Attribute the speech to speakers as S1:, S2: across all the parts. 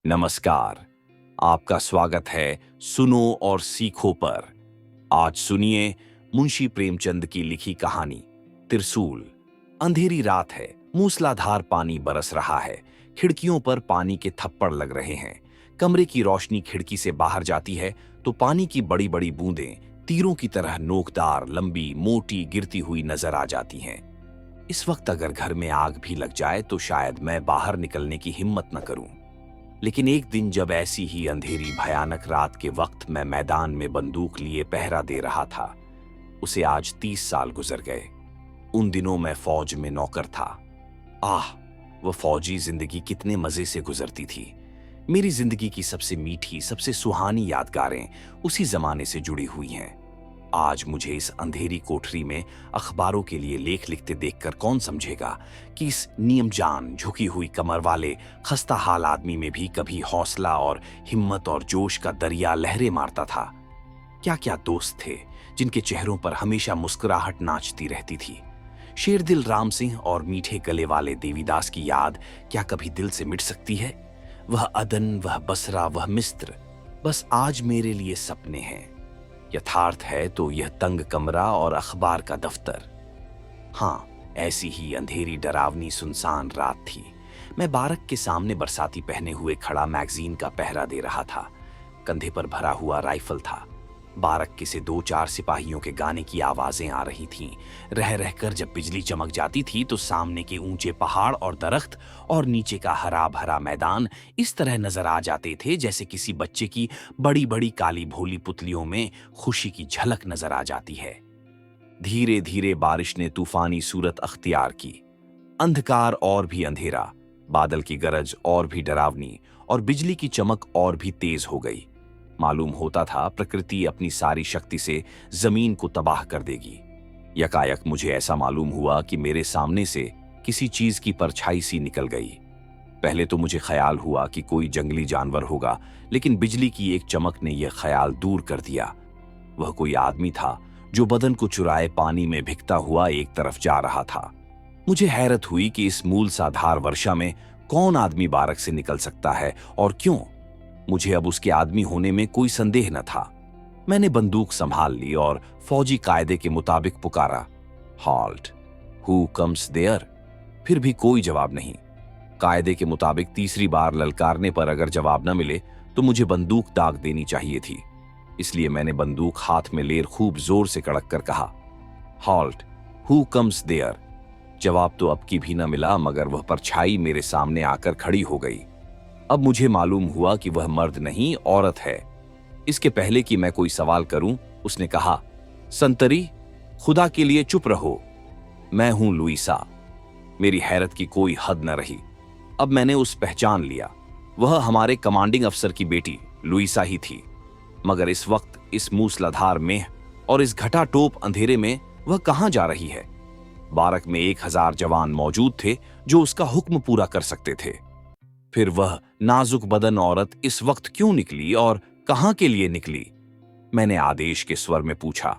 S1: नमस्कार। आपका स्वागत है सुनो और सीखो पर। आज सुनिए मुंशी प्रेमचंद की लिखी कहानी त्रिशूल। अंधेरी रात है, मूसलाधार पानी बरस रहा है, खिड़कियों पर पानी के थप्पड़ लग रहे हैं। कमरे की रोशनी खिड़की से बाहर जाती है तो पानी की बड़ी बड़ी बूंदें तीरों की तरह नोकदार, लंबी, मोटी गिरती हुई नजर आ जाती हैं। इस वक्त अगर घर में आग भी लग जाए तो शायद मैं बाहर निकलने की हिम्मत न करूं। लेकिन एक दिन जब ऐसी ही अंधेरी भयानक रात के वक्त मैं मैदान में बंदूक लिए पहरा दे रहा था, उसे आज 30 साल गुजर गए। उन दिनों मैं फौज में नौकर था। आह, वह फौजी जिंदगी कितने मजे से गुजरती थी। मेरी जिंदगी की सबसे मीठी, सबसे सुहानी यादगारें उसी जमाने से जुड़ी हुई हैं। आज मुझे इस अंधेरी कोठरी में अखबारों के लिए लेख लिखते देखकर कौन समझेगा कि इस नियमजान, झुकी हुई कमर वाले, खस्ता हाल आदमी में भी कभी हौसला और हिम्मत और जोश का दरिया लहरें मारता था। क्या क्या दोस्त थे जिनके चेहरों पर हमेशा मुस्कुराहट नाचती रहती थी। शेरदिल राम सिंह और मीठे गले वाले देवीदास की याद क्या कभी दिल से मिट सकती है? वह अदन, वह बसरा, वह मिस्र बस आज मेरे लिए सपने हैं। यथार्थ है तो यह तंग कमरा और अखबार का दफ्तर। हाँ, ऐसी ही अंधेरी, डरावनी, सुनसान रात थी। मैं बारक के सामने बरसाती पहने हुए खड़ा मैगजीन का पहरा दे रहा था। कंधे पर भरा हुआ राइफल था। बारक के से 2-4 सिपाहियों के गाने की आवाजें आ रही थीं। रह रहकर जब बिजली चमक जाती थी तो सामने के ऊंचे पहाड़ और दरख्त और नीचे का हरा भरा मैदान इस तरह नजर आ जाते थे जैसे किसी बच्चे की बड़ी बड़ी काली भोली पुतलियों में खुशी की झलक नजर आ जाती है। धीरे धीरे बारिश ने तूफानी सूरत अख्तियार की। अंधकार और भी अंधेरा, बादल की गरज और भी डरावनी और बिजली की चमक और भी तेज हो गई। मालूम होता था प्रकृति अपनी सारी शक्ति से जमीन को तबाह कर देगी। यकायक मुझे ऐसा मालूम हुआ कि मेरे सामने से किसी चीज की परछाई सी निकल गई। पहले तो मुझे ख्याल हुआ कि कोई जंगली जानवर होगा, लेकिन बिजली की एक चमक ने यह ख्याल दूर कर दिया। वह कोई आदमी था जो बदन को चुराए पानी में भिगता हुआ एक तरफ जा रहा था। मुझे हैरत हुई कि इस मूलसाधार वर्षा में कौन आदमी बारक से निकल सकता है और क्यों। मुझे अब उसके आदमी होने में कोई संदेह न था। मैंने बंदूक संभाल ली और फौजी कायदे के मुताबिक पुकारा, हॉल्ट, हु कम्स देयर? फिर भी कोई जवाब नहीं। कायदे के मुताबिक तीसरी बार ललकारने पर अगर जवाब न मिले तो मुझे बंदूक दाग देनी चाहिए थी। इसलिए मैंने बंदूक हाथ में लेर खूब जोर से कड़क कर कहा, हॉल्ट, हु कम्स देयर? जवाब तो अब की भी न मिला, मगर वह परछाई मेरे सामने आकर खड़ी हो गई। अब मुझे मालूम हुआ कि वह मर्द नहीं, औरत है। इसके पहले कि मैं कोई सवाल करूं, उसने कहा, संतरी, खुदा के लिए चुप रहो, मैं हूं लुइसा। मेरी हैरत की कोई हद न रही। अब मैंने उस पहचान लिया, वह हमारे कमांडिंग अफसर की बेटी लुइसा ही थी। मगर इस वक्त, इस मूसलाधार में और इस घटाटोप अंधेरे में वह कहां जा रही है? बारक में 1000 जवान मौजूद थे जो उसका हुक्म पूरा कर सकते थे। फिर वह नाजुक बदन औरत इस वक्त क्यों निकली और कहां के लिए निकली? मैंने आदेश के स्वर में पूछा,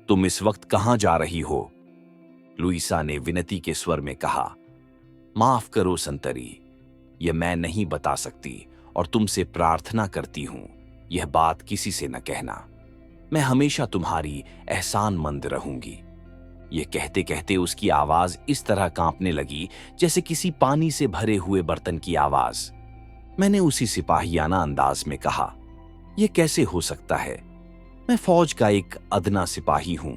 S1: तुम इस वक्त कहां जा रही हो? लुइसा ने विनती के स्वर में कहा, माफ करो संतरी, यह मैं नहीं बता सकती और तुमसे प्रार्थना करती हूं, यह बात किसी से न कहना। मैं हमेशा तुम्हारी एहसानमंद रहूंगी। यह कहते कहते उसकी आवाज इस तरह कांपने लगी जैसे किसी पानी से भरे हुए बर्तन की आवाज। मैंने उसी सिपाहियाना अंदाज में कहा, यह कैसे हो सकता है? मैं फौज का एक अदना सिपाही हूं,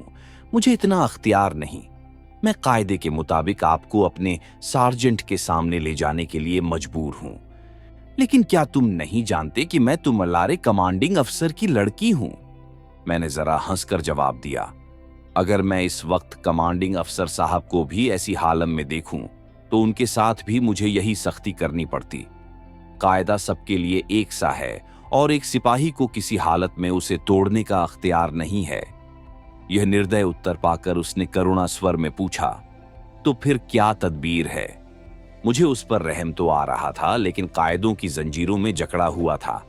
S1: मुझे इतना अख्तियार नहीं। मैं कायदे के मुताबिक आपको अपने सार्जेंट के सामने ले जाने के लिए मजबूर हूं। लेकिन क्या तुम नहीं जानते कि मैं तुम्हारे कमांडिंग अफसर की लड़की हूं? मैंने जरा हंसकर जवाब दिया, अगर मैं इस वक्त कमांडिंग अफसर साहब को भी ऐसी हालत में देखूं तो उनके साथ भी मुझे यही सख्ती करनी पड़ती। कायदा सबके लिए एक सा है और एक सिपाही को किसी हालत में उसे तोड़ने का अख्तियार नहीं है। यह निर्दय उत्तर पाकर उसने करुणा स्वर में पूछा, तो फिर क्या तदबीर है? मुझे उस पर रहम तो आ रहा था, लेकिन कायदों की जंजीरों में जकड़ा हुआ था।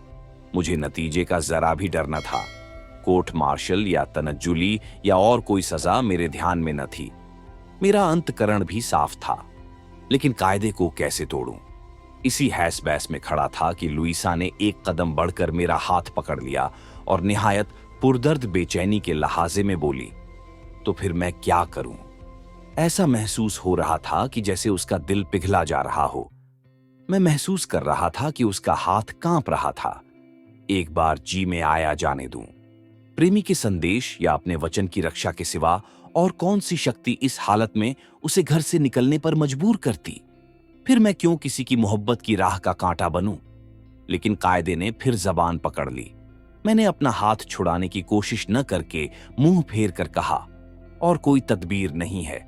S1: मुझे नतीजे का जरा भी डर न था। कोर्ट मार्शल या तनज्जुली या और कोई सजा मेरे ध्यान में न थी। मेरा अंतकरण भी साफ था, लेकिन कायदे को कैसे तोड़ूं? इसी हैस बैस में खड़ा था कि लुइसा ने एक कदम बढ़कर मेरा हाथ पकड़ लिया और निहायत पुरदर्द बेचैनी के लहाजे में बोली, तो फिर मैं क्या करूं? ऐसा महसूस हो रहा था कि जैसे उसका दिल पिघला जा रहा हो। मैं महसूस कर रहा था कि उसका हाथ कांप रहा था। एक बार जी में आया जाने दूं। प्रेमी के संदेश या अपने वचन की रक्षा के सिवा और कौन सी शक्ति इस हालत में उसे घर से निकलने पर मजबूर करती? फिर मैं क्यों किसी की मोहब्बत की राह का कांटा बनूं? लेकिन कायदे ने फिर जबान पकड़ ली। मैंने अपना हाथ छुड़ाने की कोशिश न करके मुंह फेर कर कहा, और कोई तदबीर नहीं है।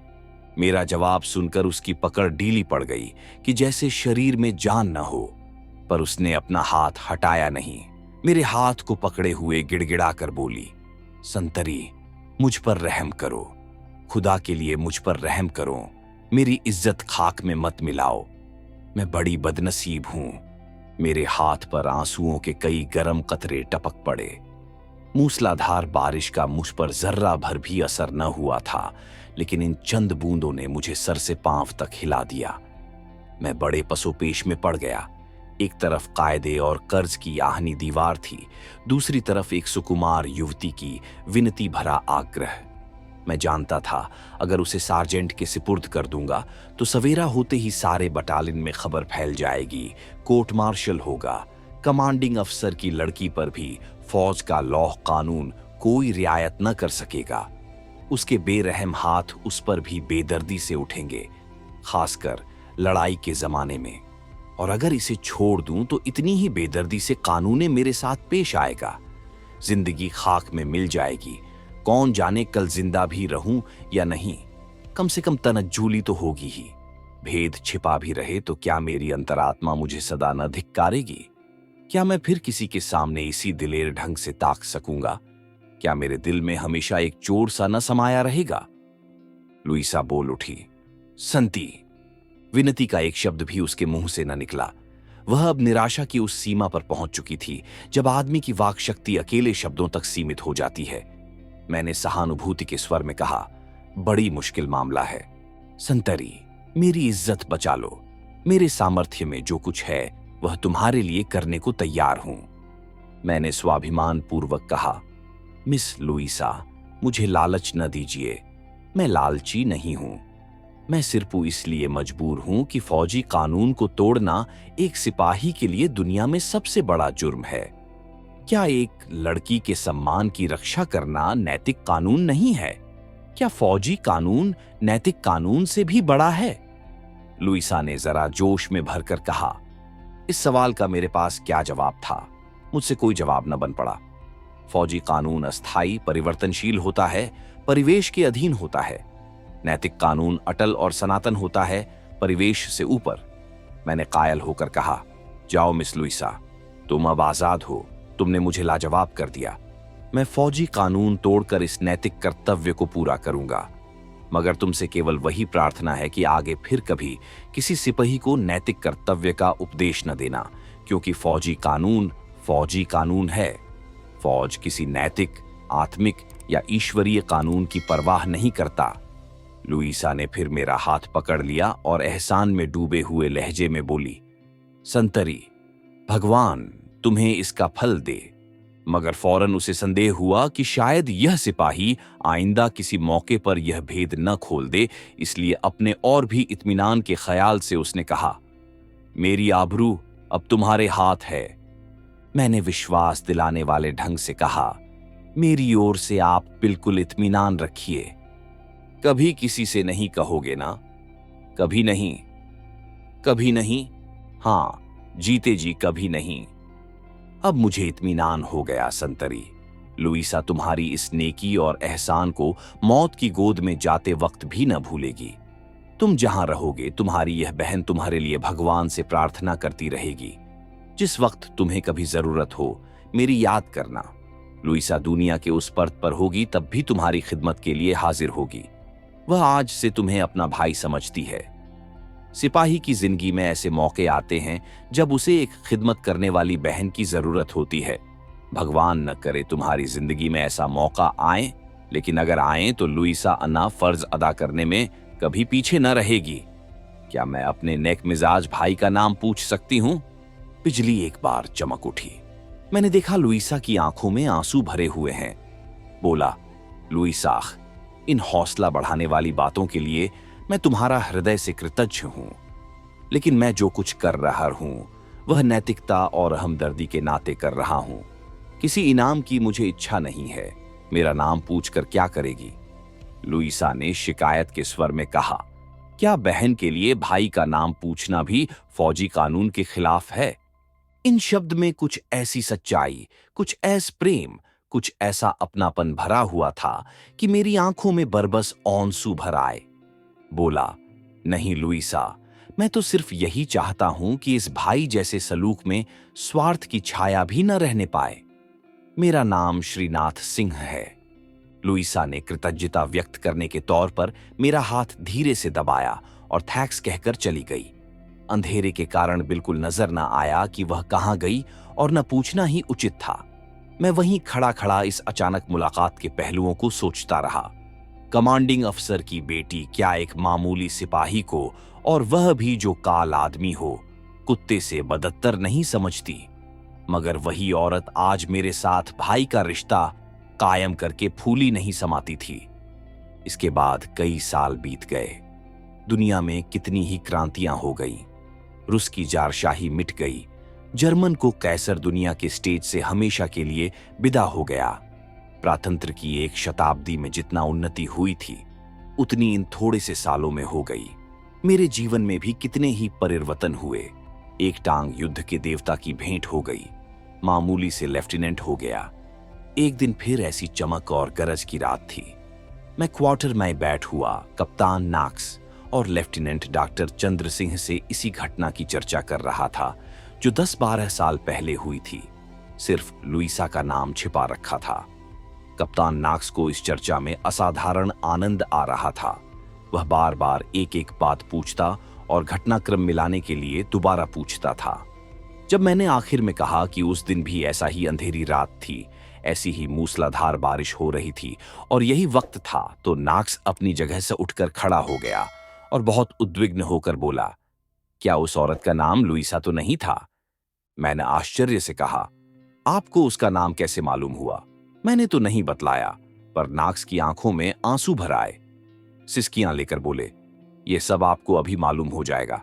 S1: मेरा जवाब सुनकर उसकी पकड़ ढीली पड़ गई कि जैसे शरीर में जान न हो, पर उसने अपना हाथ हटाया नहीं। मेरे हाथ को पकड़े हुए गिड़गिड़ा कर बोली, संतरी, मुझ पर रहम करो, खुदा के लिए मुझ पर रहम करो, मेरी इज्जत खाक में मत मिलाओ। मैं बड़ी बदनसीब हूं। मेरे हाथ पर आंसुओं के कई गर्म कतरे टपक पड़े। मूसलाधार बारिश का मुझ पर जर्रा भर भी असर न हुआ था, लेकिन इन चंद बूंदों ने मुझे सर से पांव तक हिला दिया। मैं बड़े पसोपेश में पड़ गया। एक तरफ कायदे और कर्ज की आहनी दीवार थी, दूसरी तरफ एक सुकुमार युवती की विनती भरा आग्रह। मैं जानता था अगर उसे सार्जेंट के सिपुर्द कर दूंगा तो सवेरा होते ही सारे बटालियन में खबर फैल जाएगी, कोर्ट मार्शल होगा। कमांडिंग अफसर की लड़की पर भी फौज का लौह कानून कोई रियायत न कर सकेगा। उसके बेरहम हाथ उस पर भी बेदर्दी से उठेंगे, खासकर लड़ाई के जमाने में। और अगर इसे छोड़ दूं तो इतनी ही बेदर्दी से कानूने मेरे साथ पेश आएगा। जिंदगी खाक में मिल जाएगी। कौन जाने कल जिंदा भी रहूं या नहीं, कम से कम तनज्जुली तो होगी ही। भेद छिपा भी रहे तो क्या मेरी अंतरात्मा मुझे सदा न धिक्कारेगी? क्या मैं फिर किसी के सामने इसी दिलेर ढंग से ताक सकूंगा? क्या मेरे दिल में हमेशा एक चोर सा न समाया रहेगा? लुइसा बोल उठी, संती। विनती का एक शब्द भी उसके मुंह से न निकला। वह अब निराशा की उस सीमा पर पहुंच चुकी थी जब आदमी की वाक शक्ति अकेले शब्दों तक सीमित हो जाती है। मैंने सहानुभूति के स्वर में कहा, बड़ी मुश्किल मामला है। संतरी, मेरी इज्जत बचा लो। मेरे सामर्थ्य में जो कुछ है वह तुम्हारे लिए करने को तैयार हूं। मैंने स्वाभिमान पूर्वक कहा, मिस लुइसा, मुझे लालच न दीजिए। मैं लालची नहीं हूं। मैं सिर्फ इसलिए मजबूर हूं कि फौजी कानून को तोड़ना एक सिपाही के लिए दुनिया में सबसे बड़ा जुर्म है। क्या एक लड़की के सम्मान की रक्षा करना नैतिक कानून नहीं है? क्या फौजी कानून नैतिक कानून से भी बड़ा है? लुइसा ने जरा जोश में भरकर कहा। इस सवाल का मेरे पास क्या जवाब था? मुझसे कोई जवाब न बन पड़ा। फौजी कानून अस्थायी, परिवर्तनशील होता है, परिवेश के अधीन होता है। नैतिक कानून अटल और सनातन होता है, परिवेश से ऊपर। मैंने कायल होकर कहा, जाओ मिस लुइसा, तुम अब आजाद हो। तुमने मुझे लाजवाब कर दिया। मैं फौजी कानून तोड़कर इस नैतिक कर्तव्य को पूरा करूंगा। मगर तुमसे केवल वही प्रार्थना है कि आगे फिर कभी किसी सिपाही को नैतिक कर्तव्य का उपदेश न देना, क्योंकि फौजी कानून है। फौज किसी नैतिक, आत्मिक या ईश्वरीय कानून की परवाह नहीं करता। लुइसा ने फिर मेरा हाथ पकड़ लिया और एहसान में डूबे हुए लहजे में बोली, संतरी, भगवान तुम्हें इसका फल दे। मगर फौरन उसे संदेह हुआ कि शायद यह सिपाही आइंदा किसी मौके पर यह भेद न खोल दे, इसलिए अपने और भी इत्मीनान के ख्याल से उसने कहा, मेरी आबरू अब तुम्हारे हाथ है। मैंने विश्वास दिलाने वाले ढंग से कहा, मेरी ओर से आप बिल्कुल इत्मीनान रखिए। कभी किसी से नहीं कहोगे ना? कभी नहीं। कभी नहीं? हां, जीते जी कभी नहीं। अब मुझे इत्मीनान हो गया संतरी। लुइसा तुम्हारी इस नेकी और एहसान को मौत की गोद में जाते वक्त भी न भूलेगी। तुम जहां रहोगे तुम्हारी यह बहन तुम्हारे लिए भगवान से प्रार्थना करती रहेगी। जिस वक्त तुम्हें कभी जरूरत हो मेरी याद करना। लुइसा दुनिया के उस पर्त पर होगी तब भी तुम्हारी खिदमत के लिए हाजिर होगी। वह आज से तुम्हें अपना भाई समझती है। सिपाही की जिंदगी में ऐसे मौके आते हैं जब उसे एक खिदमत करने वाली बहन की जरूरत होती है। भगवान न करे तुम्हारी जिंदगी में ऐसा मौका आए, लेकिन अगर आए तो लुइसा अन्ना फर्ज अदा करने में कभी पीछे न रहेगी। क्या मैं अपने नेक मिजाज भाई का नाम पूछ सकती हूं? बिजली एक बार चमक उठी। मैंने देखा लुइसा की आंखों में आंसू भरे हुए हैं। बोला, लुइसा, इन हौसला बढ़ाने वाली बातों के लिए मैं तुम्हारा हृदय से कृतज्ञ हूं, लेकिन मैं जो कुछ कर रहा हूं वह नैतिकता और हमदर्दी के नाते कर रहा हूं। किसी इनाम की मुझे इच्छा नहीं है। मेरा नाम पूछकर क्या करेगी? लुइसा ने शिकायत के स्वर में कहा, क्या बहन के लिए भाई का नाम पूछना भी फौजी कानून के खिलाफ है? इन शब्द में कुछ ऐसी सच्चाई, कुछ ऐस प्रेम, कुछ ऐसा अपनापन भरा हुआ था कि मेरी आंखों में बरबस आंसू भर आए। बोला, नहीं लुइसा, मैं तो सिर्फ यही चाहता हूं कि इस भाई जैसे सलूक में स्वार्थ की छाया भी न रहने पाए। मेरा नाम श्रीनाथ सिंह है। लुइसा ने कृतज्ञता व्यक्त करने के तौर पर मेरा हाथ धीरे से दबाया और थैंक्स कहकर चली गई। अंधेरे के कारण बिल्कुल नजर न आया कि वह कहां गई और न पूछना ही उचित था। मैं वहीं खड़ा खड़ा इस अचानक मुलाकात के पहलुओं को सोचता रहा। कमांडिंग अफसर की बेटी क्या एक मामूली सिपाही को, और वह भी जो काल आदमी हो, कुत्ते से बदत्तर नहीं समझती? मगर वही औरत आज मेरे साथ भाई का रिश्ता कायम करके फूली नहीं समाती थी। इसके बाद कई साल बीत गए। दुनिया में कितनी ही क्रांतियां हो गई। रूस की जारशाही मिट गई। जर्मन को कैसर दुनिया के स्टेज से हमेशा के लिए विदा हो गया। प्रातंत्र की एक शताब्दी में जितना उन्नति हुई थी, उतनी इन थोड़े से सालों में हो गई। मेरे जीवन में भी कितने ही परिवर्तन हुए। एक टांग युद्ध के देवता की भेंट हो गई। मामूली से लेफ्टिनेंट हो गया। एक दिन फिर ऐसी चमक और गरज की रात थी। मैं क्वार्टर में बैठ हुआ कप्तान नाक्स और लेफ्टिनेंट डॉक्टर चंद्र सिंह से इसी घटना की चर्चा कर रहा था जो 10-12 साल पहले हुई थी। सिर्फ लुइसा का नाम छिपा रखा था। कप्तान नाक्स को इस चर्चा में असाधारण आनंद आ रहा था। वह बार बार एक एक बात पूछता और घटनाक्रम मिलाने के लिए दोबारा पूछता था। जब मैंने आखिर में कहा कि उस दिन भी ऐसा ही अंधेरी रात थी, ऐसी ही मूसलाधार बारिश हो रही थी और यही वक्त था, तो नाक्स अपनी जगह से उठकर खड़ा हो गया और बहुत उद्विग्न होकर बोला, क्या उस औरत का नाम लुइसा तो नहीं था? मैंने आश्चर्य से कहा, आपको उसका नाम कैसे मालूम हुआ? मैंने तो नहीं बतलाया। पर नाक्स की आंखों में आंसू भर आए। सिसकियां लेकर बोले, यह सब आपको अभी मालूम हो जाएगा।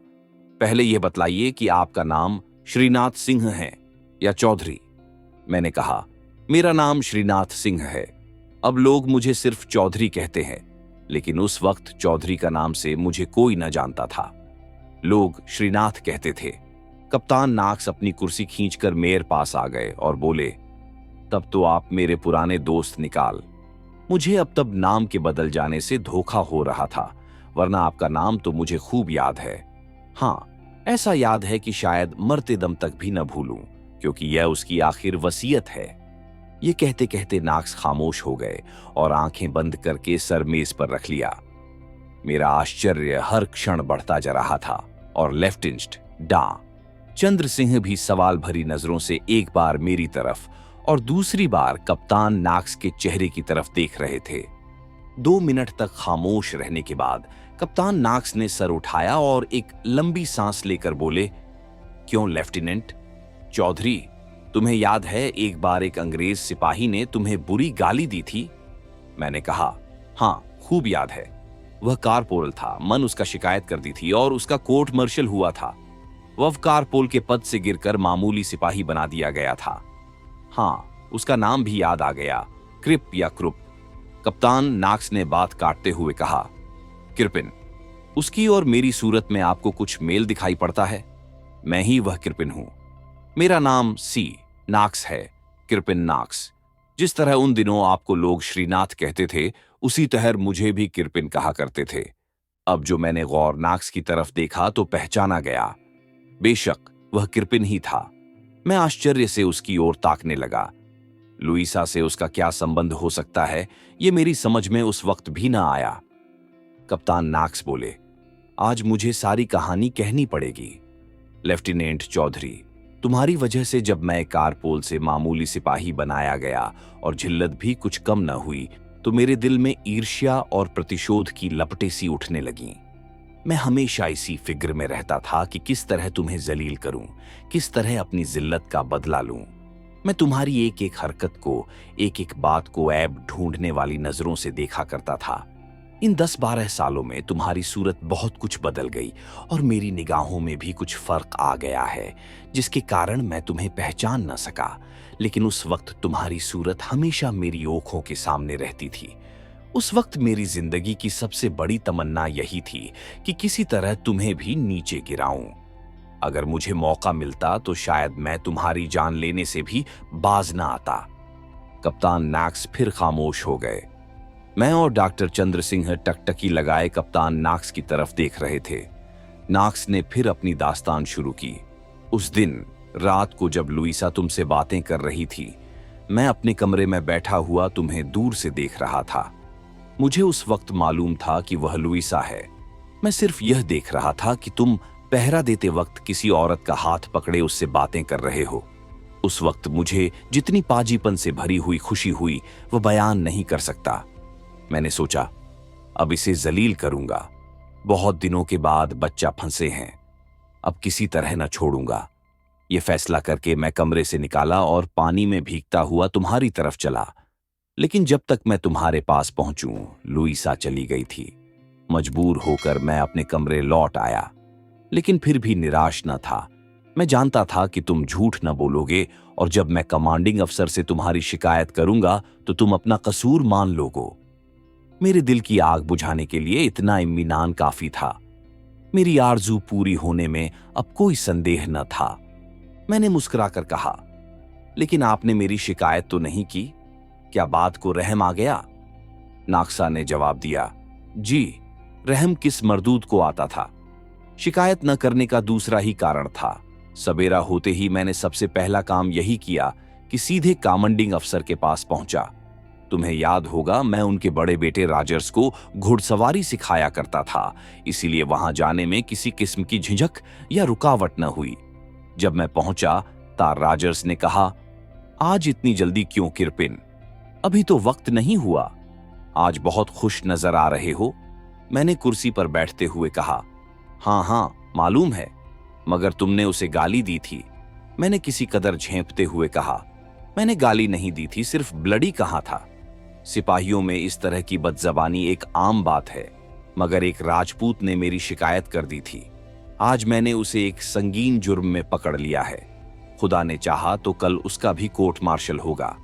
S1: पहले यह बतलाइए कि आपका नाम श्रीनाथ सिंह है या चौधरी? मैंने कहा, मेरा नाम श्रीनाथ सिंह है। अब लोग मुझे सिर्फ चौधरी कहते हैं, लेकिन उस वक्त चौधरी का नाम से मुझे कोई न जानता था। लोग श्रीनाथ कहते थे। कप्तान नाक्स अपनी कुर्सी खींचकर मेरे पास आ गए और बोले, तब तो आप मेरे पुराने दोस्त निकाल। मुझे अब तब नाम के बदल जाने से धोखा हो रहा था, वरना आपका नाम तो मुझे खूब याद है। हाँ, ऐसा याद है कि शायद मरते दम तक भी न भूलूं, क्योंकि यह उसकी आखिर वसीयत है। ये कहते कहते नाक्स खामोश हो गए और आंखें बंद करके सर मेज पर रख लिया। मेरा आश्चर्य हर क्षण बढ़ता जा रहा था और लेफ्टिनेंट डा चंद्र सिंह भी सवाल भरी नजरों से एक बार मेरी तरफ और दूसरी बार कप्तान नाक्स के चेहरे की तरफ देख रहे थे। 2 मिनट तक खामोश रहने के बाद कप्तान नाक्स ने सर उठाया और एक लंबी सांस लेकर बोले, क्यों लेफ्टिनेंट चौधरी, तुम्हें याद है एक बार एक अंग्रेज सिपाही ने तुम्हें बुरी गाली दी थी? मैंने कहा, हाँ खूब याद है। वह कारपोरल था, मन उसका शिकायत कर दी थी और उसका कोर्ट मार्शल हुआ था। वह कारपोल के पद से गिरकर मामूली सिपाही बना दिया गया था। हाँ, उसका नाम भी याद आ गया, क्रिप या क्रुप। कप्तान नाक्स ने बात काटते हुए कहा, किरपिन, उसकी और मेरी सूरत में आपको कुछ मेल दिखाई पड़ता है? मैं ही वह किरपिन हूं। मेरा नाम सी नाक्स है, किरपिन नाक्स। जिस तरह उन दिनों आपको लोग श्रीनाथ कहते थे, उसी तरह मुझे भी किरपिन कहा करते थे। अब जो मैंने गौर नाक्स की तरफ देखा तो पहचाना गया। बेशक वह किरपिन ही था। मैं आश्चर्य से उसकी ओर ताकने लगा। लुइसा से उसका क्या संबंध हो सकता है, ये मेरी समझ में उस वक्त भी ना आया। कप्तान नाक्स बोले, आज मुझे सारी कहानी कहनी पड़ेगी। लेफ्टिनेंट चौधरी, तुम्हारी वजह से जब मैं कारपोल से मामूली सिपाही बनाया गया और झिल्लत भी कुछ कम न हुई, तो मेरे दिल में ईर्ष्या और प्रतिशोध की लपटें सी उठने लगीं। मैं हमेशा इसी फिक्र में रहता था कि किस तरह तुम्हें जलील करूं, किस तरह अपनी जिल्लत का बदला लूं। मैं तुम्हारी एक एक हरकत को, एक एक बात को ऐब ढूंढने वाली नजरों से देखा करता था। इन 10-12 सालों में तुम्हारी सूरत बहुत कुछ बदल गई और मेरी निगाहों में भी कुछ फर्क आ गया है, जिसके कारण मैं तुम्हें पहचान न सका। लेकिन उस वक्त तुम्हारी सूरत हमेशा मेरी आंखों के सामने रहती थी। उस वक्त मेरी जिंदगी की सबसे बड़ी तमन्ना यही थी कि किसी तरह तुम्हें भी नीचे गिराऊं। अगर मुझे मौका मिलता तो शायद मैं तुम्हारी जान लेने से भी बाज न आता। कप्तान नैक्स फिर खामोश हो गए। मैं और डॉक्टर चंद्र सिंह टकटकी लगाए कप्तान नैक्स की तरफ देख रहे थे। नैक्स ने फिर अपनी दास्तान शुरू की। उस दिन रात को जब लुइसा तुमसे बातें कर रही थी, मैं अपने कमरे में बैठा हुआ तुम्हें दूर से देख रहा था। मुझे उस वक्त मालूम था कि वह लुइसा है। मैं सिर्फ यह देख रहा था कि तुम पहरा देते वक्त किसी औरत का हाथ पकड़े उससे बातें कर रहे हो। उस वक्त मुझे जितनी पाजीपन से भरी हुई खुशी हुई वह बयान नहीं कर सकता। मैंने सोचा, अब इसे जलील करूंगा। बहुत दिनों के बाद बच्चा फंसे हैं, अब किसी तरह न छोड़ूंगा। यह फैसला करके मैं कमरे से निकाला और पानी में भीगता हुआ तुम्हारी तरफ चला। लेकिन जब तक मैं तुम्हारे पास पहुंचूं, लुइसा चली गई थी। मजबूर होकर मैं अपने कमरे लौट आया, लेकिन फिर भी निराश न था। मैं जानता था कि तुम झूठ न बोलोगे और जब मैं कमांडिंग अफसर से तुम्हारी शिकायत करूंगा तो तुम अपना कसूर मान लोगो। मेरे दिल की आग बुझाने के लिए इतना इत्मीनान काफी था। मेरी आरजू पूरी होने में अब कोई संदेह न था। मैंने मुस्कुराकर कहा, लेकिन आपने मेरी शिकायत तो नहीं की, क्या बात को रहम आ गया? नाक्सा ने जवाब दिया, जी, रहम किस मर्दूद को आता था। शिकायत न करने का दूसरा ही कारण था। सवेरा होते ही मैंने सबसे पहला काम यही किया कि सीधे कमांडिंग अफसर के पास पहुंचा। तुम्हें याद होगा, मैं उनके बड़े बेटे राजर्स को घुड़सवारी सिखाया करता था, इसीलिए वहां जाने में किसी किस्म की झिझक या रुकावट न हुई। जब मैं पहुंचा तार राजर्स ने कहा, आज इतनी जल्दी क्यों किरपिन? अभी तो वक्त नहीं हुआ। आज बहुत खुश नजर आ रहे हो। मैंने कुर्सी पर बैठते हुए कहा, हाँ हाँ मालूम है, मगर तुमने उसे गाली दी थी। मैंने किसी कदर झेंपते हुए कहा, मैंने गाली नहीं दी थी, सिर्फ ब्लडी कहा था। सिपाहियों में इस तरह की बदजबानी एक आम बात है, मगर एक राजपूत ने मेरी शिकायत कर दी थी। आज मैंने उसे एक संगीन जुर्म में पकड़ लिया है। खुदा ने चाहा तो कल उसका भी कोर्ट मार्शल होगा।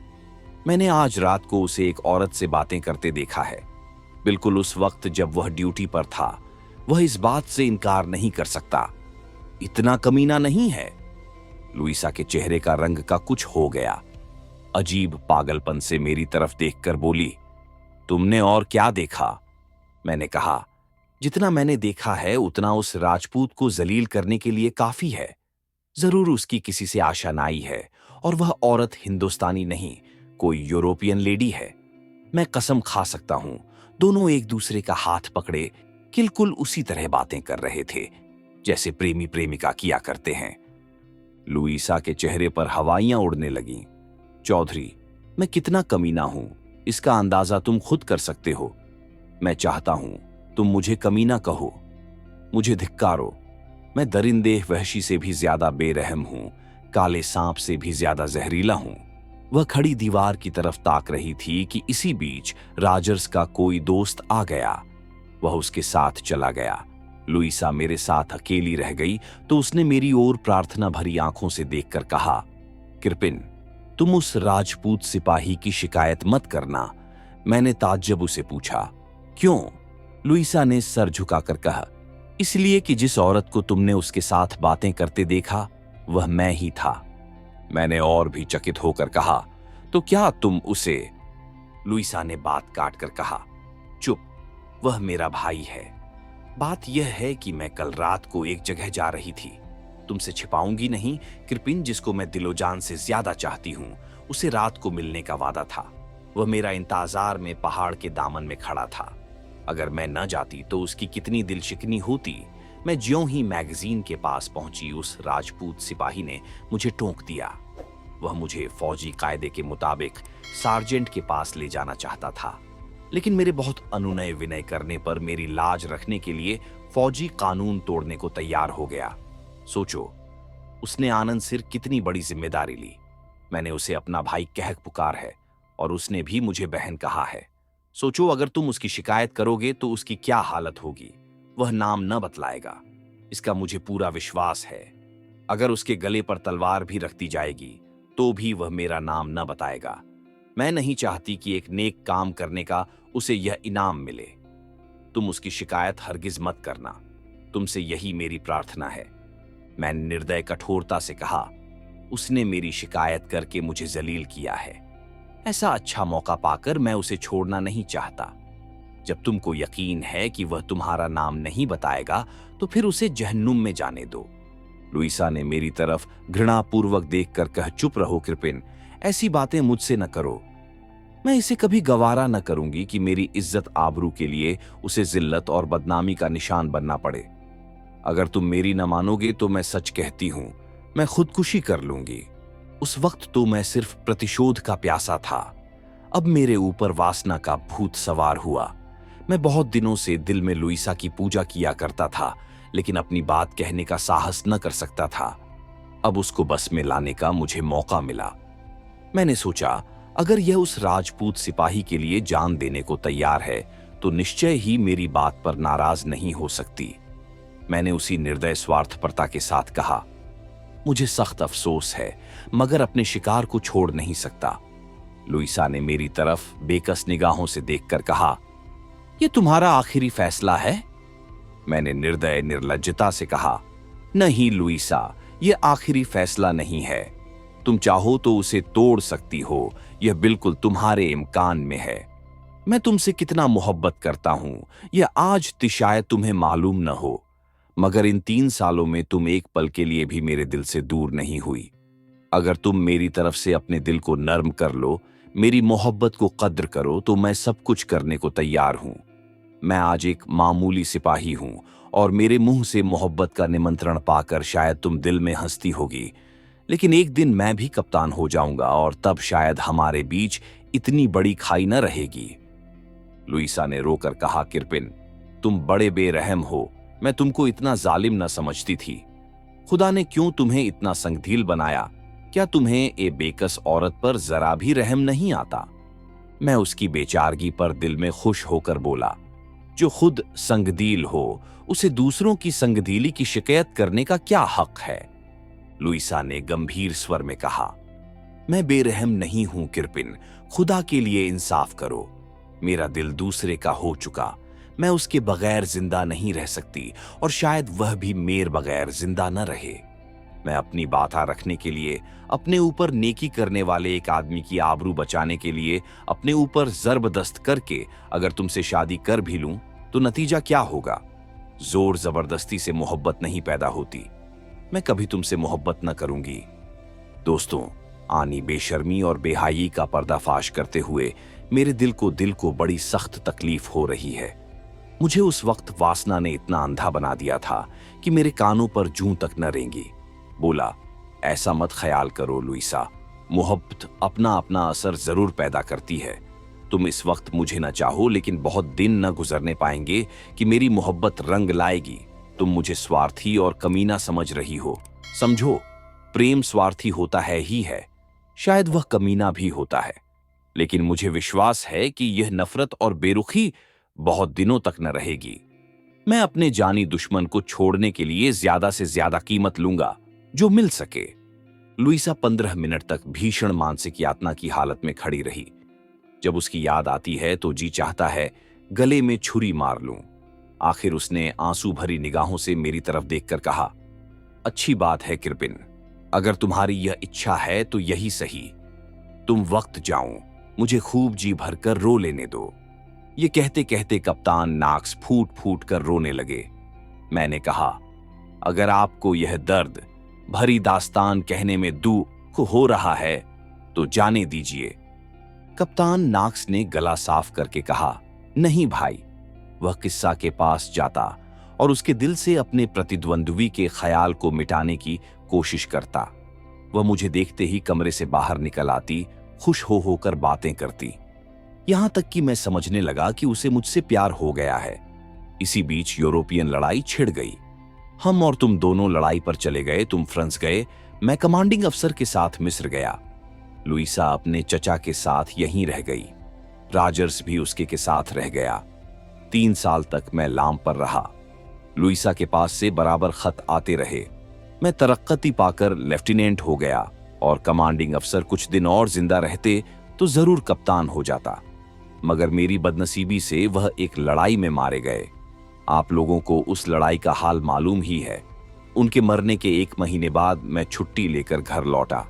S1: मैंने आज रात को उसे एक औरत से बातें करते देखा है, बिल्कुल उस वक्त जब वह ड्यूटी पर था। वह इस बात से इनकार नहीं कर सकता। इतना कमीना नहीं है। लुइसा के चेहरे का रंग का कुछ हो गया। अजीब पागलपन से मेरी तरफ देखकर बोली, तुमने और क्या देखा? मैंने कहा, जितना मैंने देखा है उतना उस राजपूत को जलील करने के लिए काफी है। जरूर उसकी किसी से आशा न आई है, और वह औरत हिंदुस्तानी नहीं, कोई यूरोपियन लेडी है। मैं कसम खा सकता हूं, दोनों एक दूसरे का हाथ पकड़े बिल्कुल उसी तरह बातें कर रहे थे जैसे प्रेमी प्रेमिका किया करते हैं। लुइसा के चेहरे पर हवाइयां उड़ने लगीं। चौधरी, मैं कितना कमीना हूं, इसका अंदाजा तुम खुद कर सकते हो। मैं चाहता हूं तुम मुझे कमीना कहो, मुझे धिक्कारो। मैं दरिंदे वहशी से भी ज्यादा बेरहम हूं, काले सांप से भी ज्यादा जहरीला हूं। वह खड़ी दीवार की तरफ ताक रही थी कि इसी बीच राजर्स का कोई दोस्त आ गया। वह उसके साथ चला गया। लुइसा मेरे साथ अकेली रह गई तो उसने मेरी ओर प्रार्थना भरी आंखों से देखकर कहा, किरपिन, तुम उस राजपूत सिपाही की शिकायत मत करना। मैंने ताज्जुब उसे पूछा, क्यों? लुइसा ने सर झुकाकर कहा, इसलिए कि जिस औरत को तुमने उसके साथ बातें करते देखा वह मैं ही था। मैंने और भी चकित होकर कहा, तो क्या तुम उसे? लुइसा ने बात काटकर कहा, चुप, वह मेरा भाई है। बात यह है कि मैं कल रात को एक जगह जा रही थी। तुमसे छिपाऊंगी नहीं, किरपिन, जिसको मैं दिलो जान से ज्यादा चाहती हूं, उसे रात को मिलने का वादा था। वह मेरा इंतजार में पहाड़ के दामन में खड़ा था। अगर मैं न जाती तो उसकी कितनी दिलशिकनी होती। मैं ज्यों ही मैगजीन के पास पहुंची, उस राजपूत सिपाही ने मुझे टोक दिया। वह मुझे फौजी कायदे के मुताबिक सार्जेंट के पास ले जाना चाहता था। लेकिन मेरे बहुत अनुनय विनय करने पर मेरी लाज रखने के लिए फौजी कानून तोड़ने को तैयार हो गया। सोचो, उसने आनंद सिर कितनी बड़ी जिम्मेदारी ली। मैंने उसे अपना भाई कह पुकार है और उसने भी मुझे बहन कहा है। सोचो, अगर तुम उसकी शिकायत करोगे तो उसकी क्या हालत होगी। वह नाम न बतलाएगा, इसका मुझे पूरा विश्वास है। अगर उसके गले पर तलवार भी रख दी जाएगी तो भी वह मेरा नाम न बताएगा। मैं नहीं चाहती कि एक नेक काम करने का उसे यह इनाम मिले। तुम उसकी शिकायत हरगिज मत करना, तुमसे यही मेरी प्रार्थना है। मैंने निर्दय कठोरता से कहा, उसने मेरी शिकायत करके मुझे जलील किया है। ऐसा अच्छा मौका पाकर मैं उसे छोड़ना नहीं चाहता। जब तुमको यकीन है कि वह तुम्हारा नाम नहीं बताएगा तो फिर उसे जहन्नुम में जाने दो। लुइसा ने मेरी तरफ घृणापूर्वक देखकर कहा, चुप रहो कृपिन, ऐसी बातें मुझसे न करो। मैं इसे कभी गवारा न करूंगी कि मेरी इज्जत आबरू के लिए उसे जिल्लत और बदनामी का निशान बनना पड़े। अगर तुम मेरी न मानोगे तो मैं सच कहती हूं, मैं खुदकुशी कर लूंगी। उस वक्त तो मैं सिर्फ प्रतिशोध का प्यासा था, अब मेरे ऊपर वासना का भूत सवार हुआ। मैं बहुत दिनों से दिल में लुइसा की पूजा किया करता था, लेकिन अपनी बात कहने का साहस न कर सकता था। अब उसको बस में लाने का मुझे मौका मिला। मैंने सोचा, अगर यह उस राजपूत सिपाही के लिए जान देने को तैयार है तो निश्चय ही मेरी बात पर नाराज नहीं हो सकती। मैंने उसी निर्दय स्वार्थपरता के साथ कहा, मुझे सख्त अफसोस है मगर अपने शिकार को छोड़ नहीं सकता। लुइसा ने मेरी तरफ बेकस निगाहों से देखकर कहा, यह तुम्हारा आखिरी फैसला है? मैंने निर्दय निर्लज्जता से कहा, नहीं लुइसा, यह आखिरी फैसला नहीं है। तुम चाहो तो उसे तोड़ सकती हो, यह बिल्कुल तुम्हारे इम्कान में है। मैं तुमसे कितना मोहब्बत करता हूं यह आज शायद तुम्हें मालूम न हो, मगर इन 3 सालों में तुम एक पल के लिए भी मेरे दिल से दूर नहीं हुई। अगर तुम मेरी तरफ से अपने दिल को नर्म कर लो, मेरी मोहब्बत को कद्र करो, तो मैं सब कुछ करने को तैयार हूं। मैं आज एक मामूली सिपाही हूं और मेरे मुंह से मोहब्बत का निमंत्रण पाकर शायद तुम दिल में हंसती होगी, लेकिन एक दिन मैं भी कप्तान हो जाऊंगा और तब शायद हमारे बीच इतनी बड़ी खाई न रहेगी। लुइसा ने रोकर कहा, किरपिन, तुम बड़े बेरहम हो। मैं तुमको इतना जालिम न समझती थी। खुदा ने क्यों तुम्हें इतना संगदील बनाया? क्या तुम्हें ए बेकस औरत पर जरा भी रहम नहीं आता? मैं उसकी बेचारगी पर दिल में खुश होकर बोला, जो खुद संगदील हो उसे दूसरों की संगदीली की शिकायत करने का क्या हक है? लुइसा ने गंभीर स्वर में कहा, मैं बेरहम नहीं हूं किरपिन, खुदा के लिए इंसाफ करो। मेरा दिल दूसरे का हो चुका, मैं उसके बगैर जिंदा नहीं रह सकती और शायद वह भी मेरे बगैर जिंदा न रहे। मैं अपनी बात रखने के लिए, अपने ऊपर नेकी करने वाले एक आदमी की आबरू बचाने के लिए अपने ऊपर जबरदस्त करके अगर तुमसे शादी कर भी लूं तो नतीजा क्या होगा? जोर जबरदस्ती से मोहब्बत नहीं पैदा होती। मैं कभी तुमसे मोहब्बत न करूंगी। दोस्तों, आनी बेशर्मी और बेहाई का पर्दाफाश करते हुए मेरे दिल को बड़ी सख्त तकलीफ हो रही है। मुझे उस वक्त वासना ने इतना अंधा बना दिया था कि मेरे कानों पर जूं तक न रेंगी। बोला, ऐसा मत ख्याल करो लुइसा, मोहब्बत अपना अपना असर जरूर पैदा करती है। तुम इस वक्त मुझे न चाहो, लेकिन बहुत दिन न गुजरने पाएंगे कि मेरी मोहब्बत रंग लाएगी। तुम मुझे स्वार्थी और कमीना समझ रही हो। समझो, प्रेम स्वार्थी होता है ही है, शायद वह कमीना भी होता है, लेकिन मुझे विश्वास है कि यह नफरत और बेरुखी बहुत दिनों तक न रहेगी। मैं अपने जानी दुश्मन को छोड़ने के लिए ज्यादा से ज्यादा कीमत लूंगा जो मिल सके। लुइसा 15 मिनट तक भीषण मानसिक यातना की हालत में खड़ी रही। जब उसकी याद आती है तो जी चाहता है गले में छुरी मार लूं। आखिर उसने आंसू भरी निगाहों से मेरी तरफ देखकर कहा, अच्छी बात है किरपिन, अगर तुम्हारी यह इच्छा है तो यही सही। तुम वक्त जाओ, मुझे खूब जी भरकर रो लेने दो। ये कहते कहते कप्तान नाक्स फूट फूट कर रोने लगे। मैंने कहा, अगर आपको यह दर्द भरी दास्तान कहने में दुख हो रहा है तो जाने दीजिए। कप्तान नाक्स ने गला साफ करके कहा, नहीं भाई। वह किस्सा के पास जाता और उसके दिल से अपने प्रतिद्वंद्वी के ख्याल को मिटाने की कोशिश करता। वह मुझे देखते ही कमरे से बाहर निकल आती, खुश हो होकर बातें करती। यहां तक कि मैं समझने लगा कि उसे मुझसे प्यार हो गया है। इसी बीच यूरोपियन लड़ाई छिड़ गई। हम और तुम दोनों लड़ाई पर चले गए। तुम फ्रांस गए, मैं कमांडिंग अफसर के साथ मिस्र गया। लुइसा अपने चचा के साथ यहीं रह गई। राजर्स भी उसके के साथ रह गया। 3 साल तक मैं लाम पर रहा। लुइसा के पास से बराबर खत आते रहे। मैं तरक्कती पाकर लेफ्टिनेंट हो गया और कमांडिंग अफसर कुछ दिन और जिंदा रहते तो जरूर कप्तान हो जाता। मगर मेरी बदनसीबी से वह एक लड़ाई में मारे गए। आप लोगों को उस लड़ाई का हाल मालूम ही है। उनके मरने के 1 महीने बाद मैं छुट्टी लेकर घर लौटा।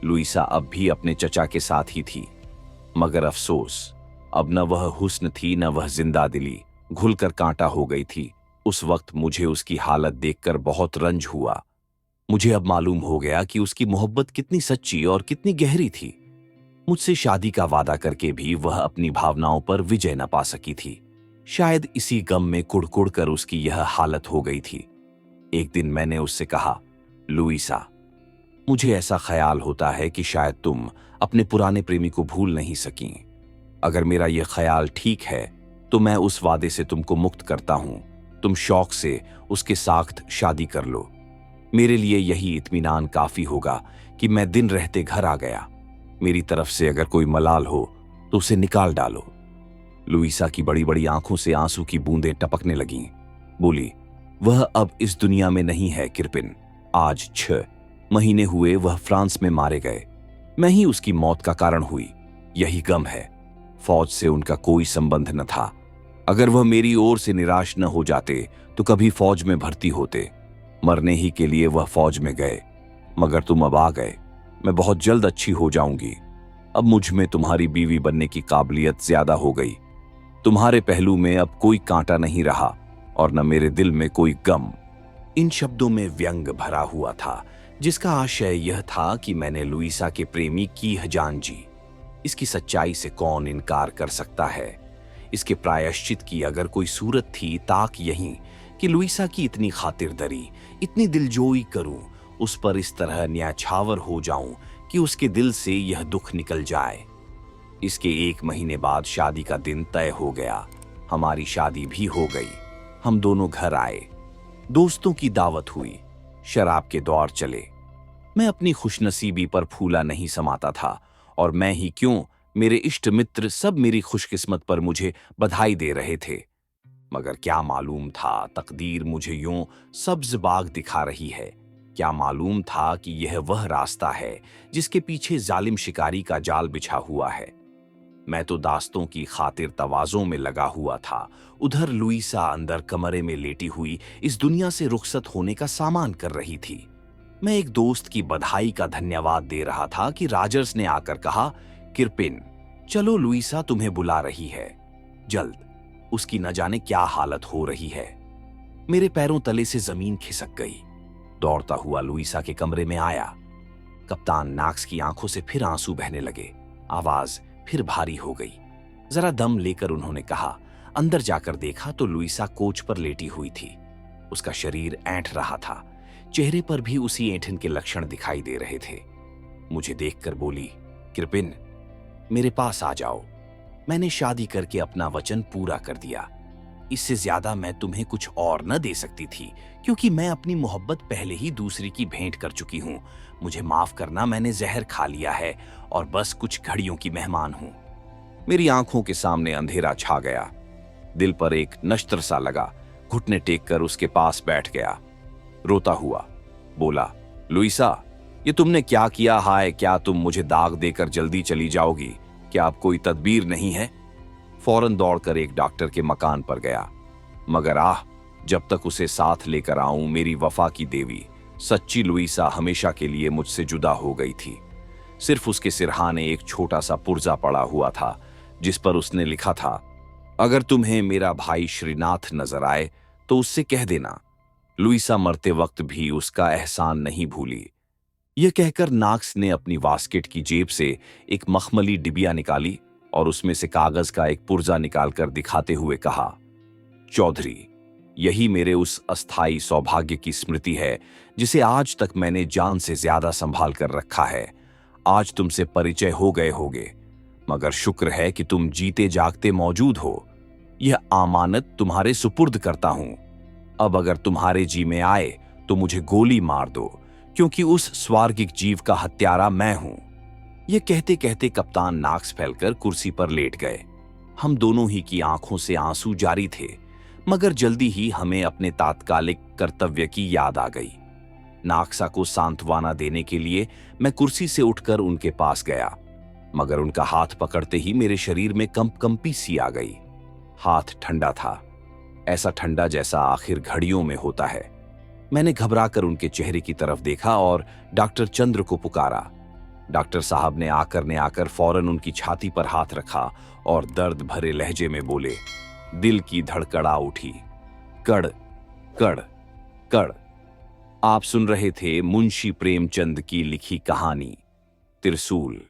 S1: लुइसा अब भी अपने चचा के साथ ही थी। मगर अफसोस, अब न वह हुस्न थी न वह जिंदा दिली, घुलकर कांटा हो गई थी। उस वक्त मुझे उसकी हालत देखकर बहुत रंज हुआ। मुझे अब मालूम हो गया कि उसकी मोहब्बत कितनी सच्ची और कितनी गहरी थी। मुझसे शादी का वादा करके भी वह अपनी भावनाओं पर विजय न पा सकी थी। शायद इसी गम में कुढ़-कुढ़ कर उसकी यह हालत हो गई थी। एक दिन मैंने उससे कहा, लुइसा, मुझे ऐसा ख्याल होता है कि शायद तुम अपने पुराने प्रेमी को भूल नहीं सकी। अगर मेरा यह ख्याल ठीक है तो मैं उस वादे से तुमको मुक्त करता हूं। तुम शौक से उसके साथ शादी कर लो। मेरे लिए यही इत्मीनान काफी होगा कि मैं दिन रहते घर आ गया। मेरी तरफ से अगर कोई मलाल हो तो उसे निकाल डालो। लुइसा की बड़ी बड़ी आंखों से आंसू की बूंदें टपकने लगीं। बोली, वह अब इस दुनिया में नहीं है किरपिन। आज 6 महीने हुए वह फ्रांस में मारे गए। मैं ही उसकी मौत का कारण हुई। यही गम है। फौज से उनका कोई संबंध न था। अगर वह मेरी ओर से निराश न हो जाते तो कभी फौज में भर्ती होते। मरने ही के लिए वह फौज में गए। मगर तुम अब आ गए। मैं बहुत जल्द अच्छी हो जाऊंगी। अब मुझ में तुम्हारी बीवी बनने की काबिलियत ज्यादा हो गई। तुम्हारे पहलू में अब कोई कांटा नहीं रहा और न मेरे दिल में कोई गम। इन शब्दों में व्यंग भरा हुआ था, जिसका आशय यह था कि मैंने लुइसा के प्रेमी की जान जी। इसकी सच्चाई से कौन इनकार कर सकता है। इसके प्रायश्चित की अगर कोई सूरत थी ताक यहीं कि लुइसा की इतनी खातिरदारी, इतनी दिलजोई करूं, उस पर इस तरह न्याछावर हो जाऊं कि उसके दिल से यह दुख निकल जाए। इसके 1 महीने बाद शादी का दिन तय हो गया। हमारी शादी भी हो गई। हम दोनों घर आए। दोस्तों की दावत हुई। शराब के दौर चले। मैं अपनी खुशनसीबी पर फूला नहीं समाता था और मैं ही क्यों, मेरे इष्ट मित्र सब मेरी खुशकिस्मत पर मुझे बधाई दे रहे थे। मगर क्या मालूम था तकदीर मुझे यूं सब्ज बाग दिखा रही है। क्या मालूम था कि यह वह रास्ता है जिसके पीछे जालिम शिकारी का जाल बिछा हुआ है। मैं तो दास्तों की खातिर तवाज़ों में लगा हुआ था। उधर लुइसा अंदर कमरे में लेटी हुई इस दुनिया से रुखसत होने का सामान कर रही थी। मैं एक दोस्त की बधाई का धन्यवाद दे रहा था कि राजर्स ने आकर कहा, किरपिन, चलो लुइसा तुम्हें बुला रही है। जल्द। उसकी न जाने क्या हालत हो रही है। मेरे पैरों तले से जमीन खिसक गई। दौड़ता हुआ लुइसा के कमरे में आया। कप्तान नाक्स की आंखों से फिर आंसू बहने लगे। आवाज फिर भारी हो गई। जरा दम लेकर उन्होंने कहा, अंदर जाकर देखा तो लुइसा कोच पर लेटी हुई थी। उसका शरीर ऐंठ रहा था। चेहरे पर भी उसी ऐंठन के लक्षण दिखाई दे रहे थे। मुझे देखकर बोली, किरपिन, मेरे पास आ जाओ। मैंने शादी करके अपना वचन पूरा कर दिया। इससे ज्यादा मैं तुम्हें कुछ और न दे सकती थी, क्योंकि मैं अपनी मोहब्बत पहले ही दूसरी की भेंट कर चुकी हूं। मुझे माफ करना, मैंने जहर खा लिया है और बस कुछ घड़ियों की मेहमान हूं। मेरी आंखों के सामने अंधेरा छा गया। दिल पर एक नश्तर सा लगा। घुटने टेक कर उसके पास बैठ गया। रोता हुआ बोला, लुइसा, ये तुमने क्या किया? हाय, क्या तुम मुझे दाग देकर जल्दी चली जाओगी? क्या अब कोई तदबीर नहीं है? फौरन दौड़कर एक डॉक्टर के मकान पर गया। मगर जब तक उसे साथ लेकर आऊं, मेरी वफा की देवी सच्ची लुइसा हमेशा के लिए मुझसे जुदा हो गई थी। सिर्फ उसके सिरहाने एक छोटा सा पुर्जा पड़ा हुआ था, जिस पर उसने लिखा था, अगर तुम्हें मेरा भाई श्रीनाथ नजर आए तो उससे कह देना। लुइसा मरते वक्त भी उसका एहसान नहीं भूली। यह कहकर नाक्स ने अपनी वास्केट की जेब से एक मखमली डिबिया निकाली और उसमें से कागज का एक पुर्जा निकालकर दिखाते हुए कहा, चौधरी, यही मेरे उस अस्थाई सौभाग्य की स्मृति है जिसे आज तक मैंने जान से ज्यादा संभाल कर रखा है। आज तुमसे परिचय हो गए होगे। मगर शुक्र है कि तुम जीते जागते मौजूद हो। यह अमानत तुम्हारे सुपुर्द करता हूं। अब अगर तुम्हारे जी में आए तो मुझे गोली मार दो, क्योंकि उस स्वार्गिक जीव का हत्यारा मैं हूं। यह कहते कहते कप्तान नाक्स फैलकर कुर्सी पर लेट गए। हम दोनों ही की आंखों से आंसू जारी थे, मगर जल्दी ही हमें अपने तात्कालिक कर्तव्य की याद आ गई। नाक्सा को सांत्वना देने के लिए मैं कुर्सी से उठकर उनके पास गया, मगर उनका हाथ पकड़ते ही मेरे शरीर में कंपकंपी सी आ गई। हाथ ठंडा था, ऐसा ठंडा जैसा आखिर घड़ियों में होता है। मैंने घबराकर उनके चेहरे की तरफ देखा और डॉक्टर चंद्र को पुकारा। डॉक्टर साहब ने आकर फौरन उनकी छाती पर हाथ रखा और दर्द भरे लहजे में बोले। दिल की धड़कड़ा उठी। कड़ कड़ कड़। आप सुन रहे थे मुंशी प्रेमचंद की लिखी कहानी त्रिशूल।